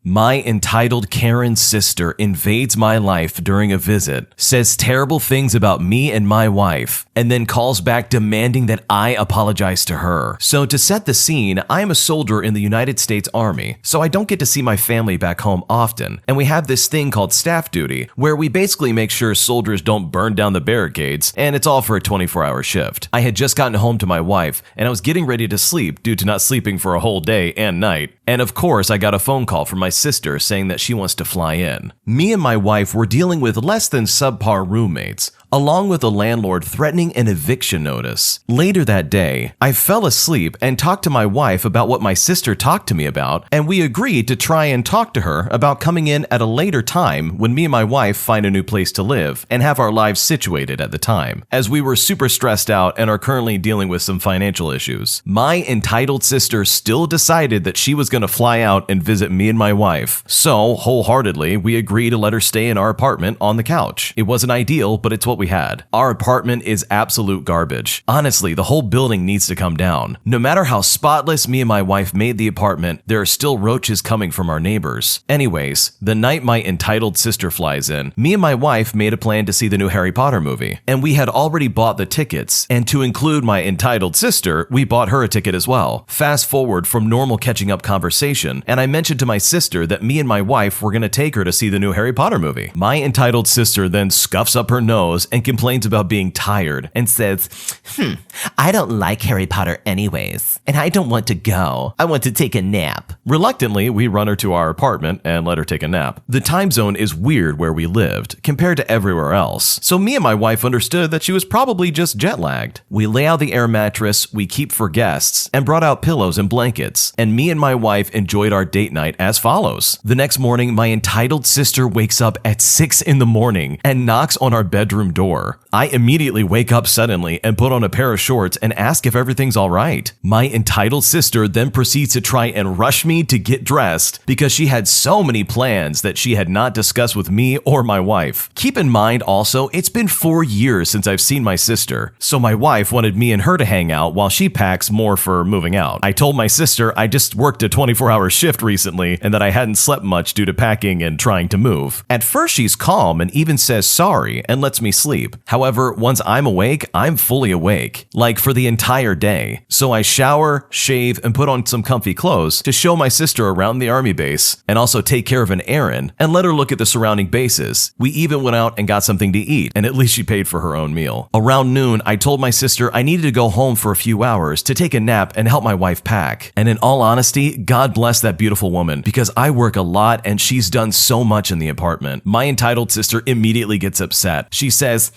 My entitled Karen sister invades my life during a visit, says terrible things about me and my wife, and then calls back demanding that I apologize to her. So to set the scene, I am a soldier in the United States Army, so I don't get to see my family back home often, and we have this thing called staff duty, where we basically make sure soldiers don't burn down the barricades, and it's all for a 24-hour shift. I had just gotten home to my wife, and I was getting ready to sleep due to not sleeping for a whole day and night. And of course, I got a phone call from my sister saying that she wants to fly in. Me and my wife were dealing with less than subpar roommates, along with a landlord threatening an eviction notice. Later that day, I fell asleep and talked to my wife about what my sister talked to me about, and we agreed to try and talk to her about coming in at a later time when me and my wife find a new place to live and have our lives situated at the time, as we were super stressed out and are currently dealing with some financial issues. My entitled sister still decided that she was going to fly out and visit me and my wife, so wholeheartedly we agreed to let her stay in our apartment on the couch. It wasn't ideal, but it's what we had. Our apartment is absolute garbage. Honestly, the whole building needs to come down. No matter how spotless me and my wife made the apartment, there are still roaches coming from our neighbors. Anyways, the night my entitled sister flies in, me and my wife made a plan to see the new Harry Potter movie, and we had already bought the tickets, and to include my entitled sister, we bought her a ticket as well. Fast forward from normal catching up conversation, and I mentioned to my sister that me and my wife were going to take her to see the new Harry Potter movie. My entitled sister then scuffs up her nose and complains about being tired and says, I don't like Harry Potter anyways, and I don't want to go. I want to take a nap. Reluctantly, we run her to our apartment and let her take a nap. The time zone is weird where we lived compared to everywhere else, so me and my wife understood that she was probably just jet lagged. We lay out the air mattress we keep for guests and brought out pillows and blankets, and me and my wife enjoyed our date night as follows. The next morning, my entitled sister wakes up at 6 in the morning and knocks on our bedroom door. I immediately wake up suddenly and put on a pair of shorts and ask if everything's all right. My entitled sister then proceeds to try and rush me to get dressed because she had so many plans that she had not discussed with me or my wife. Keep in mind also, it's been 4 years since I've seen my sister, so my wife wanted me and her to hang out while she packs more for moving out. I told my sister I just worked a 24-hour shift recently and that I hadn't slept much due to packing and trying to move. At first she's calm and even says sorry and lets me sleep. However, once I'm awake, I'm fully awake, like for the entire day. So I shower, shave, and put on some comfy clothes to show my sister around the army base and also take care of an errand and let her look at the surrounding bases. We even went out and got something to eat, and at least she paid for her own meal. Around noon, I told my sister I needed to go home for a few hours to take a nap and help my wife pack. And in all honesty, God bless that beautiful woman, because I work a lot and she's done so much in the apartment. My entitled sister immediately gets upset. She says,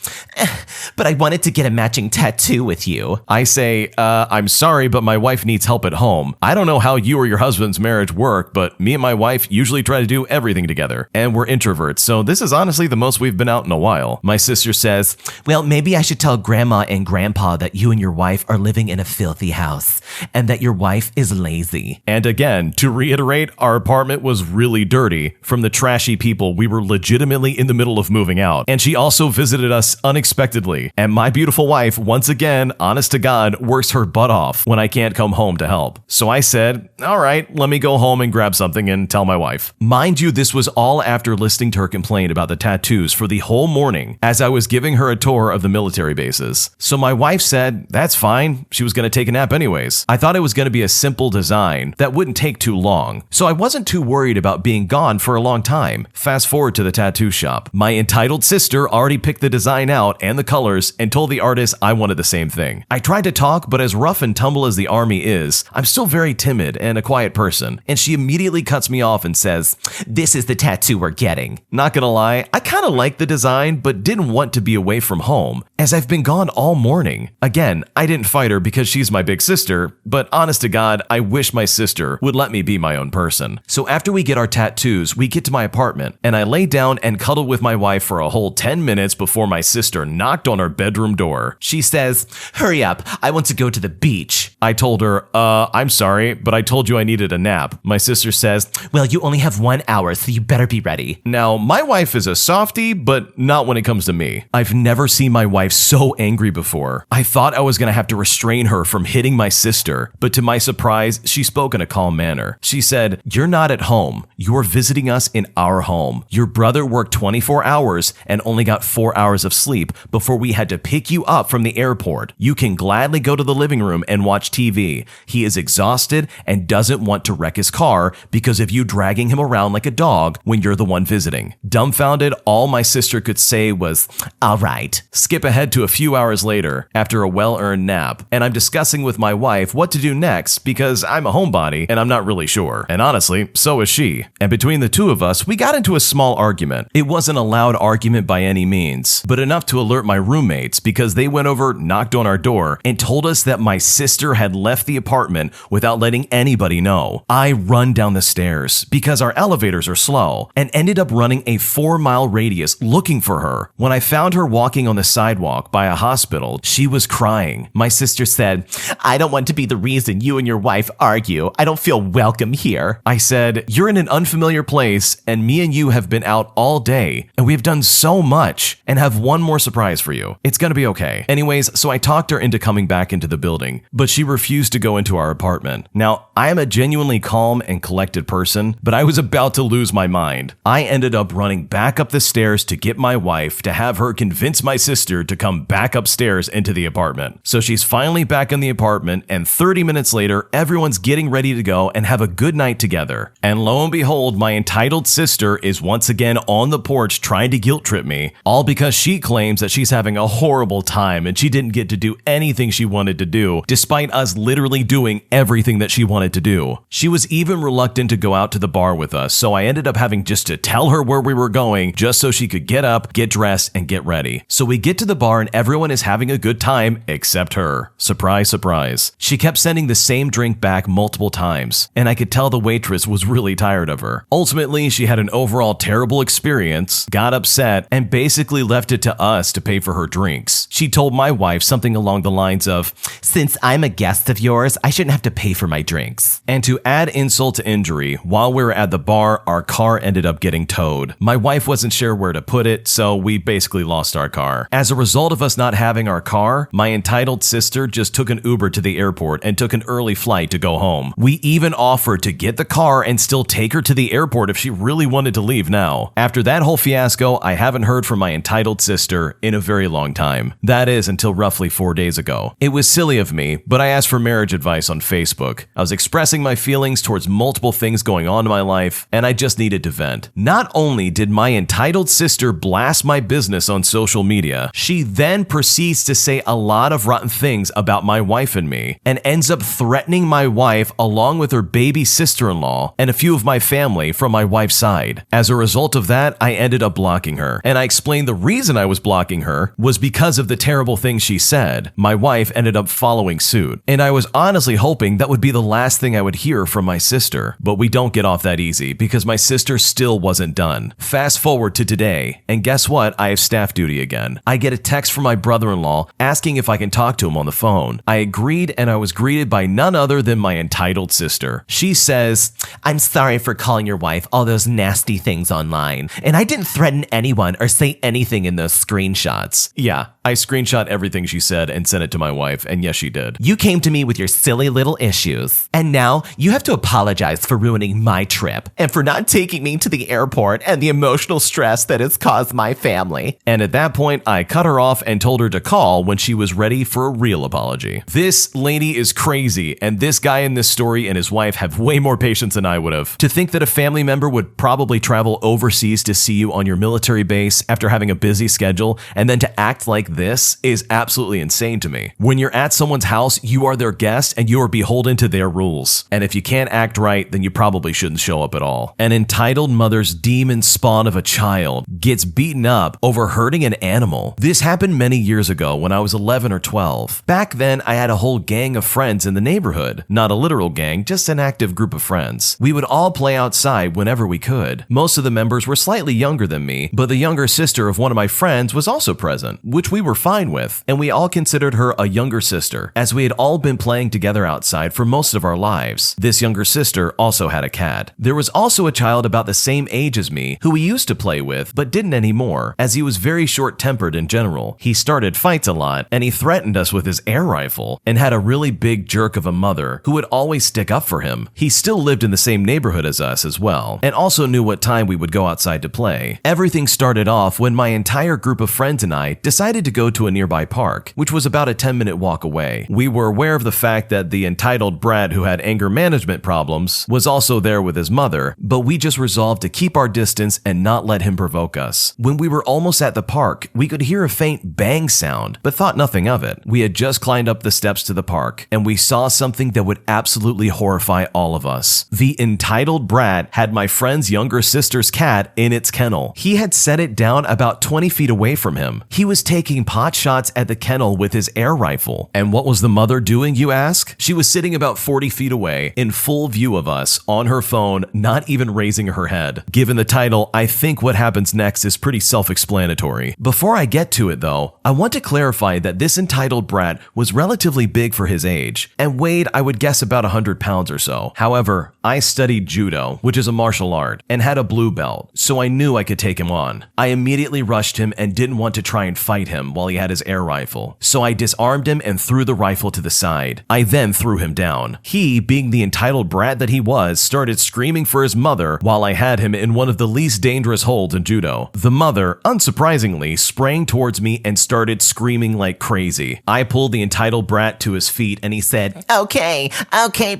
but I wanted to get a matching tattoo with you. I say, I'm sorry, but my wife needs help at home. I don't know how you or your husband's marriage work, but me and my wife usually try to do everything together. And we're introverts, so this is honestly the most we've been out in a while. My sister says, well, maybe I should tell Grandma and Grandpa that you and your wife are living in a filthy house and that your wife is lazy. And again, to reiterate, our apartment was really dirty from the trashy people we were legitimately in the middle of moving out. And she also visited us unexpectedly. And my beautiful wife, once again, honest to God, works her butt off when I can't come home to help. So I said, all right, let me go home and grab something and tell my wife. Mind you, this was all after listening to her complain about the tattoos for the whole morning as I was giving her a tour of the military bases. So my wife said, that's fine. She was going to take a nap anyways. I thought it was going to be a simple design that wouldn't take too long, so I wasn't too worried about being gone for a long time. Fast forward to the tattoo shop. My entitled sister already picked the design out and the colors and told the artist I wanted the same thing. I tried to talk, but as rough and tumble as the army is, I'm still very timid and a quiet person, and she immediately cuts me off and says, this is the tattoo we're getting. Not gonna lie, I kind of liked the design, but didn't want to be away from home, as I've been gone all morning. Again, I didn't fight her because she's my big sister, but honest to God, I wish my sister would let me be my own person. So after we get our tattoos, we get to my apartment, and I lay down and cuddle with my wife for a whole 10 minutes before before my sister knocked on our bedroom door. She says, "Hurry up, I want to go to the beach." I told her, I'm sorry, but I told you I needed a nap. My sister says, "Well, you only have 1 hour, so you better be ready." Now, my wife is a softie, but not when it comes to me. I've never seen my wife so angry before. I thought I was going to have to restrain her from hitting my sister, but to my surprise, she spoke in a calm manner. She said, "You're not at home. You're visiting us in our home. Your brother worked 24 hours and only got 4 hours of sleep before we had to pick you up from the airport. You can gladly go to the living room and watch TV. He is exhausted and doesn't want to wreck his car because of you dragging him around like a dog when you're the one visiting." Dumbfounded, all my sister could say was, "All right." Skip ahead to a few hours later, after a well-earned nap, and I'm discussing with my wife what to do next because I'm a homebody and I'm not really sure. And honestly, so is she. And between the two of us, we got into a small argument. It wasn't a loud argument by any means, but enough to alert my roommates because they went over, knocked on our door, and told us that my sister had left the apartment without letting anybody know. I run down the stairs because our elevators are slow and ended up running a 4-mile radius looking for her. When I found her walking on the sidewalk by a hospital, she was crying. My sister said, "I don't want to be the reason you and your wife argue. I don't feel welcome here." I said, "You're in an unfamiliar place and me and you have been out all day and we have done so much and have one more surprise for you. It's gonna be okay." Anyways, so I talked her into coming back into the building, but she refused to go into our apartment. Now, I am a genuinely calm and collected person, but I was about to lose my mind. I ended up running back up the stairs to get my wife to have her convince my sister to come back upstairs into the apartment. So she's finally back in the apartment, and 30 minutes later, everyone's getting ready to go and have a good night together. And lo and behold, my entitled sister is once again on the porch trying to guilt trip me, all because she claims that she's having a horrible time and she didn't get to do anything she wanted to do, despite us literally doing everything that she wanted to do. She was even reluctant to go out to the bar with us, so I ended up having just to tell her where we were going just so she could get up, get dressed, and get ready. So we get to the bar and everyone is having a good time except her. Surprise, surprise. She kept sending the same drink back multiple times, and I could tell the waitress was really tired of her. Ultimately, she had an overall terrible experience, got upset, and basically left it to us to pay for her drinks. She told my wife something along the lines of, "Since I'm a guest of yours, I shouldn't have to pay for my drinks." And to add insult to injury, while we were at the bar, our car ended up getting towed. My wife wasn't sure where to put it, so we basically lost our car. As a result of us not having our car, my entitled sister just took an Uber to the airport and took an early flight to go home. We even offered to get the car and still take her to the airport if she really wanted to leave now. After that whole fiasco, I haven't heard from my entitled sister in a very long time. That is until roughly 4 days ago. It was silly of me, but I asked for marriage advice on Facebook. I was expressing my feelings towards multiple things going on in my life, and I just needed to vent. Not only did my entitled sister blast my business on social media, she then proceeds to say a lot of rotten things about my wife and me, and ends up threatening my wife along with her baby sister-in-law and a few of my family from my wife's side. As a result of that, I ended up blocking her, and I explained the reason I was blocking her was because of the terrible things she said. My wife ended up following suit, and I was honestly hoping that would be the last thing I would hear from my sister. But we don't get off that easy because my sister still wasn't done. Fast forward to today, and guess what? I have staff duty again. I get a text from my brother-in-law asking if I can talk to him on the phone. I agreed, and I was greeted by none other than my entitled sister. She says, "I'm sorry for calling your wife all those nasty things online, and I didn't threaten anyone or say anything in those screenshots." Yeah, I screenshot everything she said and sent it to my wife, and yes, she did. "You came to me with your silly little issues, and now you have to apologize for ruining my trip and for not taking me to the airport and the emotional stress that has caused my family." And at that point, I cut her off and told her to call when she was ready for a real apology. This lady is crazy, and this guy in this story and his wife have way more patience than I would have. To think that a family member would probably travel overseas to see you on your military base after having a busy schedule and then to act like this is absolutely insane to me. When you're at someone's house, you are their guest and you are beholden to their rules. And if you can't act right, then you probably shouldn't show up at all. An entitled mother's demon spawn of a child gets beaten up over hurting an animal. This happened many years ago when I was 11 or 12. Back Back then, I had a whole gang of friends in the neighborhood. Not a literal gang, just an active group of friends. We would all play outside whenever we could. Most of the members were slightly younger than me, but the younger sister of one of my friends was also present, which we were fine with, and we all considered her a younger sister, as we had all been playing together outside for most of our lives. This younger sister also had a cat. There was also a child about the same age as me who we used to play with, but didn't anymore, as he was very short-tempered in general. He started fights a lot, and he threatened us with his air rifle, and had a really big jerk of a mother who would always stick up for him. He still lived in the same neighborhood as us as well, and also knew what time we would go outside to play. Everything started off when my entire group of friends and I decided to go to a nearby park, which was about a 10-minute walk away. We were aware of the fact that the entitled brat who had anger management problems was also there with his mother, but we just resolved to keep our distance and not let him provoke us. When we were almost at the park, we could hear a faint bang sound, but thought nothing of it. We had just climbed up the steps to the park, and we saw something that would absolutely horrify all of us. The entitled brat had my friend's younger sister's cat in its kennel. He had set it down about 20 feet away from him. He was taking pot shots at the kennel with his air rifle. And what was the mother doing, you ask? She was sitting about 40 feet away, in full view of us, on her phone, not even raising her head. Given the title, I think what happens next is pretty self-explanatory. Before I get to it though, I want to clarify that this entitled brat was relatively big for his age, and weighed, I would guess, about 100 pounds or so. However, I studied judo, which is a martial art, and had a blue belt, so I knew I could take him on. I immediately rushed him and didn't want to try and fight him while he had his air rifle, so I disarmed him and threw the rifle to the side. I then threw him down. He, being the entitled brat that he was, started screaming for his mother while I had him in one of the least dangerous holds in judo. The mother, unsurprisingly, sprang towards me and started screaming like crazy. I pulled the entitled brat to his feet and he said, Okay,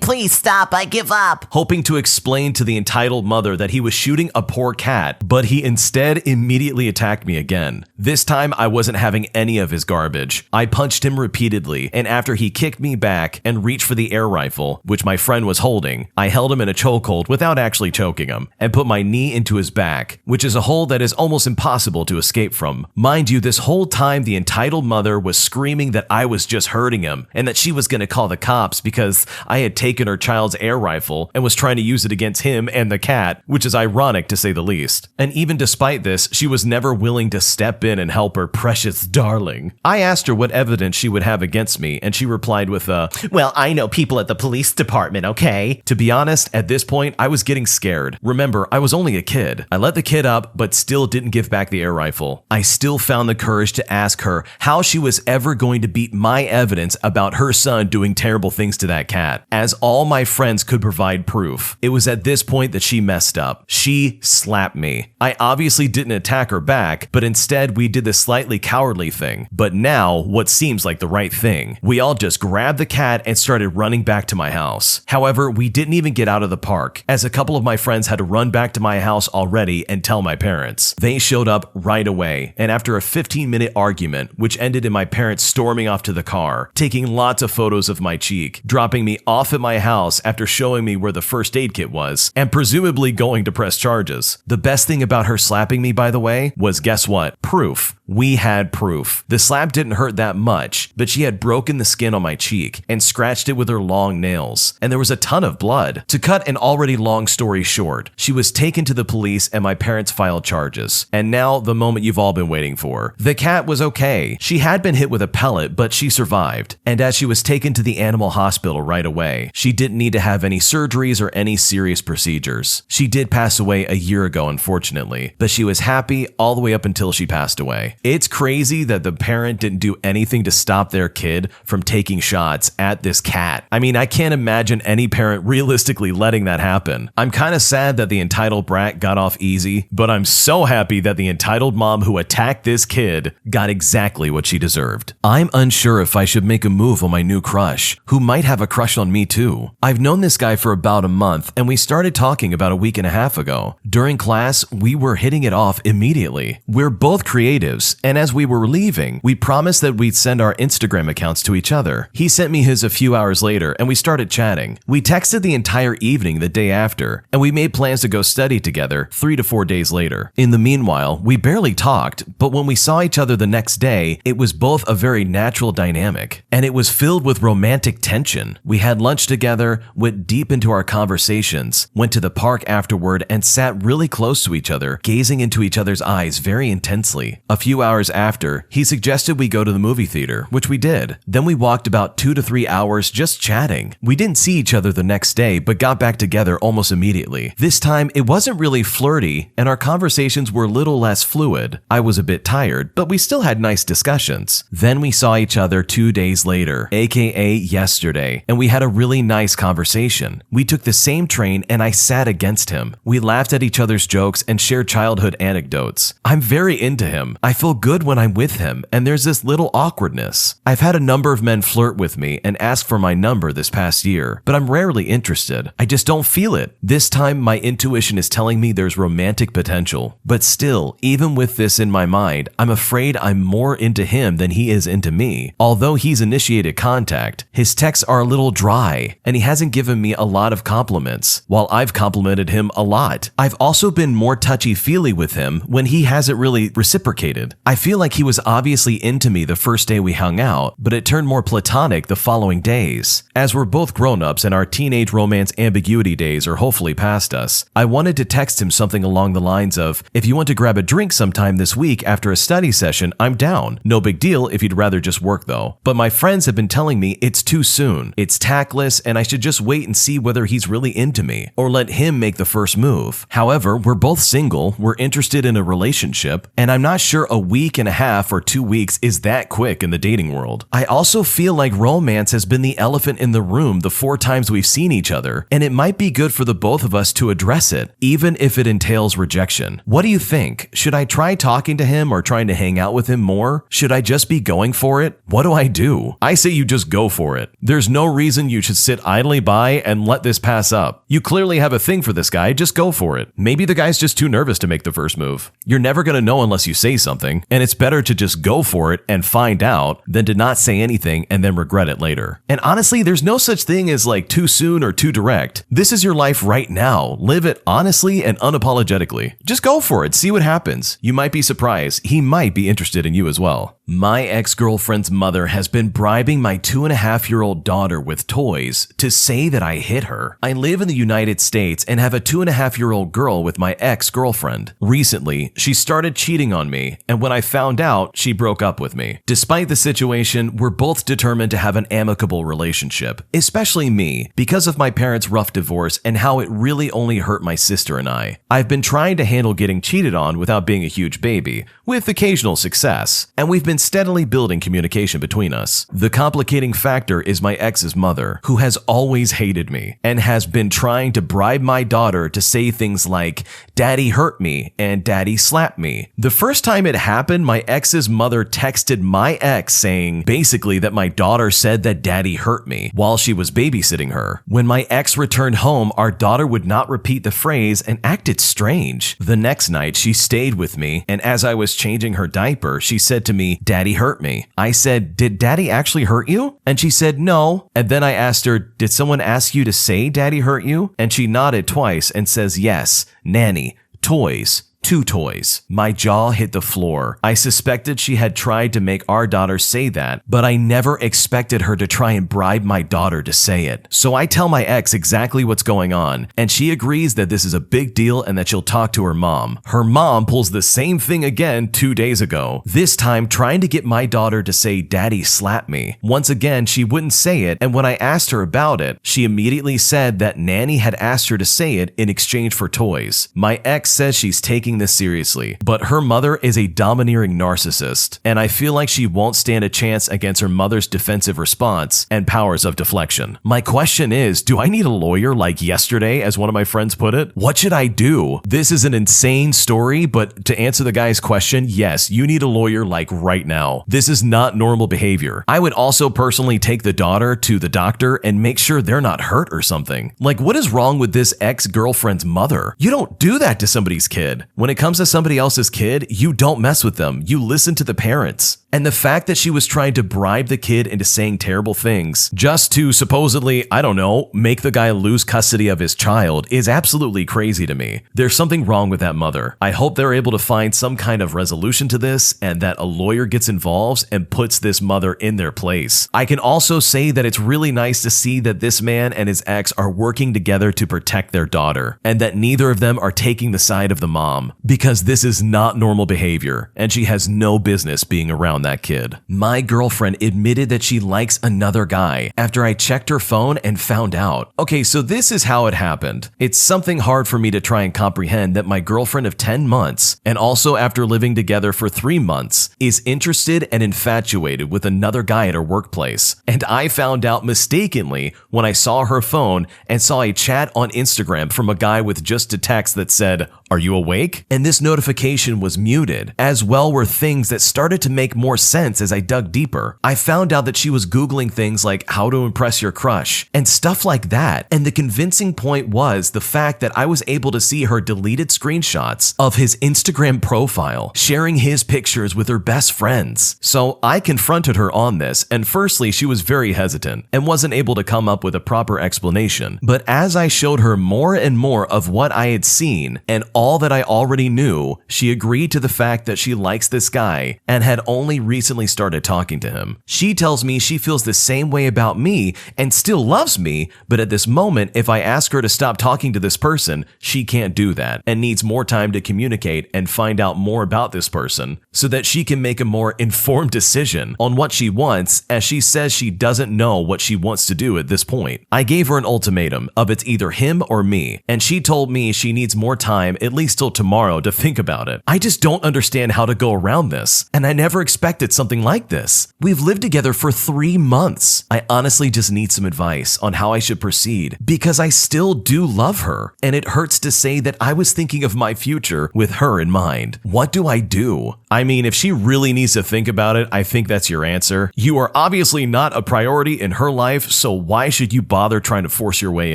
please stop, I give up," hoping to explain to the entitled mother that he was shooting a poor cat, but he instead immediately attacked me again. This time I wasn't having any of his garbage. I punched him repeatedly, and after he kicked me back and reached for the air rifle, which my friend was holding, I held him in a chokehold without actually choking him, and put my knee into his back, which is a hold that is almost impossible to escape from. Mind you, this whole time the entitled mother was screaming that I was just hurting him, and that she was going to call the cops because I had taken her child's air rifle and was trying to use it against him and the cat, which is ironic to say the least. And even despite this, she was never willing to step in and help her precious darling. I asked her what evidence she would have against me, and she replied with well, I know people at the police department, okay? To be honest, at this point, I was getting scared. Remember, I was only a kid. I let the kid up, but still didn't give back the air rifle. I still found the courage to ask her how she was ever going to beat my evidence about her son doing terrible things to that cat, as all my friends could provide proof. It was at this point that she messed up. She slapped me. I obviously didn't attack her back, but instead we did the slightly cowardly thing, but now what seems like the right thing. We all just grabbed the cat and started running back to my house. However, we didn't even get out of the park, as a couple of my friends had to run back to my house already and tell my parents. They showed up right away, and after a 15-minute argument, which ended in my parents storming off to the car, taking lots of photos of my cheek, dropping me off at my house after showing me where the first aid kit was, and presumably going to press charges. The best thing about her slapping me, by the way, was guess what? Proof. We had proof. The slap didn't hurt that much, but she had broken the skin on my cheek and scratched it with her long nails, and there was a ton of blood. To cut an already long story short, she was taken to the police and my parents filed charges. And now, the moment you've all been waiting for. The cat was okay. She had been hit with a pellet, but she survived. And as she was taken to the animal hospital right away, she didn't need to have any surgeries or any serious procedures. She did pass away a year ago, unfortunately, but she was happy all the way up until she passed away. It's crazy that the parent didn't do anything to stop their kid from taking shots at this cat. I mean, I can't imagine any parent realistically letting that happen. I'm kind of sad that the entitled brat got off easy, but I'm so happy that the entitled mom who attacked this kid got exactly what she deserved. I'm unsure if I should make a move on my new crush, who might have a crush on me too. I've known this guy for about a month, and we started talking about a week and a half ago. During class, we were hitting it off immediately. We're both creatives, house, and as we were leaving, we promised that we'd send our Instagram accounts to each other. He sent me his a few hours later, and we started chatting. We texted the entire evening the day after, and we made plans to go study together 3 to 4 days later. In the meanwhile, we barely talked, but when we saw each other the next day, it was both a very natural dynamic, and it was filled with romantic tension. We had lunch together, went deep into our conversations, went to the park afterward, and sat really close to each other, gazing into each other's eyes very intensely. A few hours after, he suggested we go to the movie theater, which we did. Then we walked about 2 to 3 hours just chatting. We didn't see each other the next day, but got back together almost immediately. This time, it wasn't really flirty, and our conversations were a little less fluid. I was a bit tired, but we still had nice discussions. Then we saw each other 2 days later, aka yesterday, and we had a really nice conversation. We took the same train and I sat against him. We laughed at each other's jokes and shared childhood anecdotes. I'm very into him. I feel good when I'm with him, and there's this little awkwardness. I've had a number of men flirt with me and ask for my number this past year, but I'm rarely interested. I just don't feel it. This time, my intuition is telling me there's romantic potential. But still, even with this in my mind, I'm afraid I'm more into him than he is into me. Although he's initiated contact, his texts are a little dry, and he hasn't given me a lot of compliments, while I've complimented him a lot. I've also been more touchy-feely with him when he hasn't really reciprocated. I feel like he was obviously into me the first day we hung out, but it turned more platonic the following days. As we're both grown-ups and our teenage romance ambiguity days are hopefully past us, I wanted to text him something along the lines of, if you want to grab a drink sometime this week after a study session, I'm down. No big deal if you'd rather just work though. But my friends have been telling me it's too soon, it's tactless, and I should just wait and see whether he's really into me, or let him make the first move. However, we're both single, we're interested in a relationship, and I'm not sure a week and a half or 2 weeks is that quick in the dating world. I also feel like romance has been the elephant in the room the 4 times we've seen each other, and it might be good for the both of us to address it, even if it entails rejection. What do you think? Should I try talking to him or trying to hang out with him more? Should I just be going for it? What do I do? I say you just go for it. There's no reason you should sit idly by and let this pass up. You clearly have a thing for this guy, just go for it. Maybe the guy's just too nervous to make the first move. You're never gonna know unless you say something, and it's better to just go for it and find out than to not say anything and then regret it later. And honestly, there's no such thing as like too soon or too direct. This is your life right now. Live it honestly and unapologetically. Just go for it, see what happens. You might be surprised. He might be interested in you as well. My ex-girlfriend's mother has been bribing my 2.5-year-old daughter with toys to say that I hit her. I live in the United States and have a 2.5-year-old girl with my ex-girlfriend. Recently, she started cheating on me, and when I found out, she broke up with me. Despite the situation, we're both determined to have an amicable relationship, especially me, because of my parents' rough divorce and how it really only hurt my sister and I. I've been trying to handle getting cheated on without being a huge baby, with occasional success, and we've been steadily building communication between us. The complicating factor is my ex's mother, who has always hated me and has been trying to bribe my daughter to say things like, "Daddy hurt me" and "Daddy slapped me." The first time it happened, my ex's mother texted my ex saying basically that my daughter said that Daddy hurt me while she was babysitting her. When my ex returned home, our daughter would not repeat the phrase and acted strange. The next night, she stayed with me, and as I was changing her diaper, she said to me, "Daddy hurt me." I said, "Did Daddy actually hurt you?" And she said, "No." And then I asked her, "Did someone ask you to say Daddy hurt you?" And she nodded twice and says, "Yes, nanny, toys. 2 toys. My jaw hit the floor. I suspected she had tried to make our daughter say that, but I never expected her to try and bribe my daughter to say it. So I tell my ex exactly what's going on, and she agrees that this is a big deal and that she'll talk to her mom. Her mom pulls the same thing again 2 days ago, this time trying to get my daughter to say Daddy slapped me. Once again, she wouldn't say it, and when I asked her about it, she immediately said that Nanny had asked her to say it in exchange for toys. My ex says she's taking this seriously, but her mother is a domineering narcissist, and I feel like she won't stand a chance against her mother's defensive response and powers of deflection. My question is, do I need a lawyer like yesterday, as one of my friends put it? What should I do? This is an insane story, but to answer the guy's question, yes, you need a lawyer like right now. This is not normal behavior. I would also personally take the daughter to the doctor and make sure they're not hurt or something. Like, what is wrong with this ex-girlfriend's mother? You don't do that to somebody's kid. When it comes to somebody else's kid, you don't mess with them. You listen to the parents. And the fact that she was trying to bribe the kid into saying terrible things just to supposedly, I don't know, make the guy lose custody of his child is absolutely crazy to me. There's something wrong with that mother. I hope they're able to find some kind of resolution to this and that a lawyer gets involved and puts this mother in their place. I can also say that it's really nice to see that this man and his ex are working together to protect their daughter and that neither of them are taking the side of the mom, because this is not normal behavior and she has no business being around that kid. My girlfriend admitted that she likes another guy after I checked her phone and found out. Okay, so this is how it happened. It's something hard for me to try and comprehend that my girlfriend of 10 months, and also after living together for 3 months, is interested and infatuated with another guy at her workplace. And I found out mistakenly when I saw her phone and saw a chat on Instagram from a guy with just a text that said, "Are you awake?" And this notification was muted. As well were things that started to make more sense as I dug deeper. I found out that she was Googling things like how to impress your crush and stuff like that. And the convincing point was the fact that I was able to see her deleted screenshots of his Instagram profile, sharing his pictures with her best friends. So I confronted her on this, and firstly, she was very hesitant and wasn't able to come up with a proper explanation. But as I showed her more and more of what I had seen and all that I already knew, she agreed to the fact that she likes this guy and had only recently started talking to him. She tells me she feels the same way about me and still loves me, but at this moment, if I ask her to stop talking to this person, she can't do that and needs more time to communicate and find out more about this person so that she can make a more informed decision on what she wants, as she says she doesn't know what she wants to do at this point. I gave her an ultimatum of it's either him or me, and she told me she needs more time, at least till tomorrow, to think about it. I just don't understand how to go around this, and I never expected something like this. We've lived together for 3 months. I honestly just need some advice on how I should proceed, because I still do love her, and it hurts to say that I was thinking of my future with her in mind. What do I do? I mean, if she really needs to think about it, I think that's your answer. You are obviously not a priority in her life, so why should you bother trying to force your way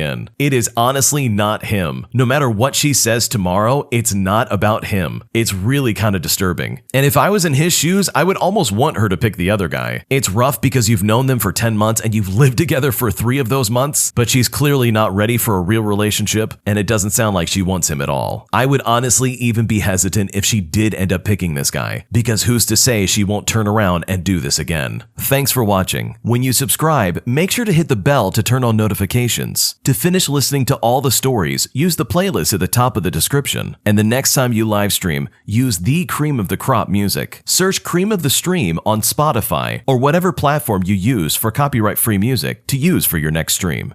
in? It is honestly not him. No matter what she says tomorrow, it's not about him. It's really kind of disturbing. And if I was in his shoes, I would almost want her to pick the other guy. It's rough because you've known them for 10 months and you've lived together for 3 of those months, but she's clearly not ready for a real relationship, and it doesn't sound like she wants him at all. I would honestly even be hesitant if she did end up picking this guy, because who's to say she won't turn around and do this again? Thanks for watching. When you subscribe, make sure to hit the bell to turn on notifications. To finish listening to all the stories, use the playlist at the top of the description. And the next time you live stream, use the cream of the crop music. Search Cream of the Stream on Spotify or whatever platform you use for copyright-free music to use for your next stream.